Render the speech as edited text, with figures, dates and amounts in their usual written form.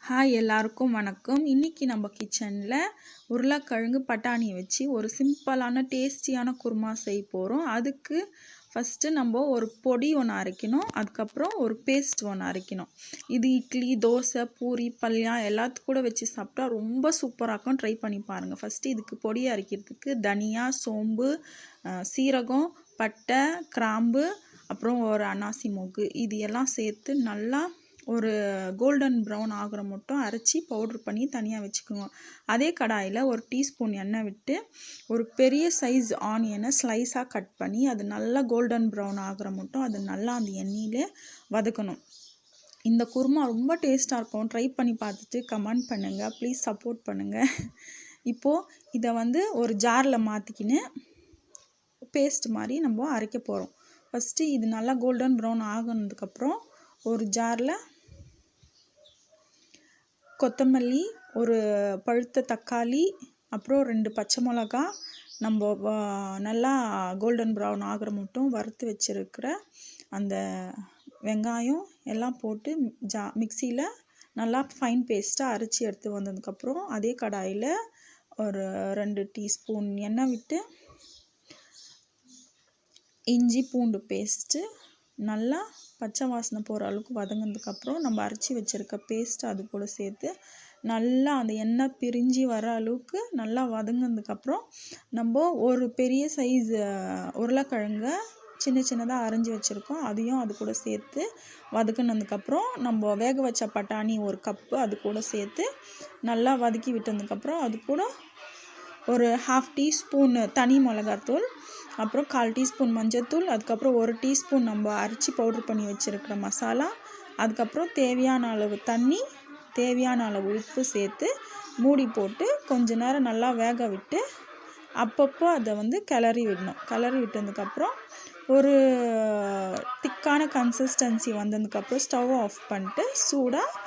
Hi எல்லாருக்கும் வணக்கம். இன்றைக்கி நம்ம கிச்சனில் உருளைக்கிழங்கு பட்டாணி வச்சு ஒரு சிம்பிளான டேஸ்டியான குருமா செய்ய போகிறோம். அதுக்கு ஃபஸ்ட்டு நம்ம ஒரு பொடி ஒன்று அரைக்கணும், அதுக்கப்புறம் ஒரு பேஸ்ட் ஒன்று அரைக்கணும். இது இட்லி, தோசை, பூரி, பல்யா எல்லாத்துக்கும் கூட வச்சு சாப்பிட்டா ரொம்ப சூப்பராக இருக்கும். ட்ரை பண்ணி பாருங்கள். ஃபஸ்ட்டு இதுக்கு பொடி அரைக்கிறதுக்கு தனியா, சோம்பு, சீரகம், பட்டை, கிராம்பு, அப்புறம் ஒரு அன்னாசி மொக்கு இது எல்லாம் சேர்த்து நல்லா ஒரு கோல்டன் ப்ரௌன் ஆகிற மட்டும் அரைச்சி பவுட்ரு பண்ணி தனியாக வச்சுக்கோங்க. அதே கடாயில் ஒரு டீஸ்பூன் எண்ணெய் விட்டு ஒரு பெரிய சைஸ் ஆனியனை ஸ்லைஸாக கட் பண்ணி அது நல்லா கோல்டன் ப்ரௌன் ஆகிற மட்டும் அது நல்லா அந்த எண்ணெயிலே வதக்கணும். இந்த குருமா ரொம்ப டேஸ்ட்டாக இருக்கும். ட்ரை பண்ணி பார்த்துட்டு கமெண்ட் பண்ணுங்கள். ப்ளீஸ் சப்போர்ட் பண்ணுங்கள். இப்போது இதை ஒரு ஜாரில் மாற்றிக்கின்னு பேஸ்ட் மாதிரி நம்ம அரைக்க போகிறோம். ஃபஸ்ட்டு இது நல்லா கோல்டன் ப்ரௌன் ஆகினதுக்கப்புறம் ஒரு ஜாரில் கொத்தமல்லி, ஒரு பழுத்த தக்காளி, அப்புறம் 2 பச்சை மிளகா, நம்ம நல்லா கோல்டன் ப்ரௌன் ஆகிற மட்டும் வறுத்து வச்சுருக்கிற அந்த வெங்காயம் எல்லாம் போட்டு மிக்சியில் நல்லா ஃபைன் பேஸ்ட்டாக அரைச்சி எடுத்து வந்ததுக்கப்புறம் அதே கடாயில் ஒரு 2 டீஸ்பூன் எண்ணெய் விட்டு இஞ்சி பூண்டு பேஸ்ட்டு நல்லா பச்சை வாசனை போகிற அளவுக்கு வதங்கினதுக்கப்புறம் நம்ம அரைச்சி வச்சுருக்க பேஸ்ட்டு அது கூட சேர்த்து நல்லா அந்த எண்ணெய் பிரிஞ்சு வர அளவுக்கு நல்லா வதங்கினதுக்கப்புறம் நம்ம ஒரு பெரிய சைஸ் உருளைக்கிழங்க சின்னதாக அரைஞ்சி வச்சுருக்கோம், அதையும் அது கூட சேர்த்து வதக்கினதுக்கப்புறம் நம்ம வேக வச்ச பட்டாணி ஒரு கப்பு அது கூட சேர்த்து நல்லா வதக்கி விட்டதுக்கப்புறம் அது கூட ஒரு 1/2 டீஸ்பூன் தனி மிளகாத்தூள், அப்புறம் 1/4 டீஸ்பூன் மஞ்சள்தூள், அதுக்கப்புறம் 1 டீஸ்பூன் நம்ம அரைச்சி பவுட்ரு பண்ணி வச்சுருக்கிற மசாலா, அதுக்கப்புறம் தேவையான அளவு தண்ணி, தேவையான அளவு உப்பு சேர்த்து மூடி போட்டு கொஞ்ச நேரம் நல்லா வேக விட்டு அப்பப்போ அதை கிளறி விடணும். கிளறி விட்டதுக்கப்புறம் ஒரு திக்கான கன்சிஸ்டன்சி வந்ததுக்கப்புறம் ஸ்டவ் ஆஃப் பண்ணிட்டு சூடாக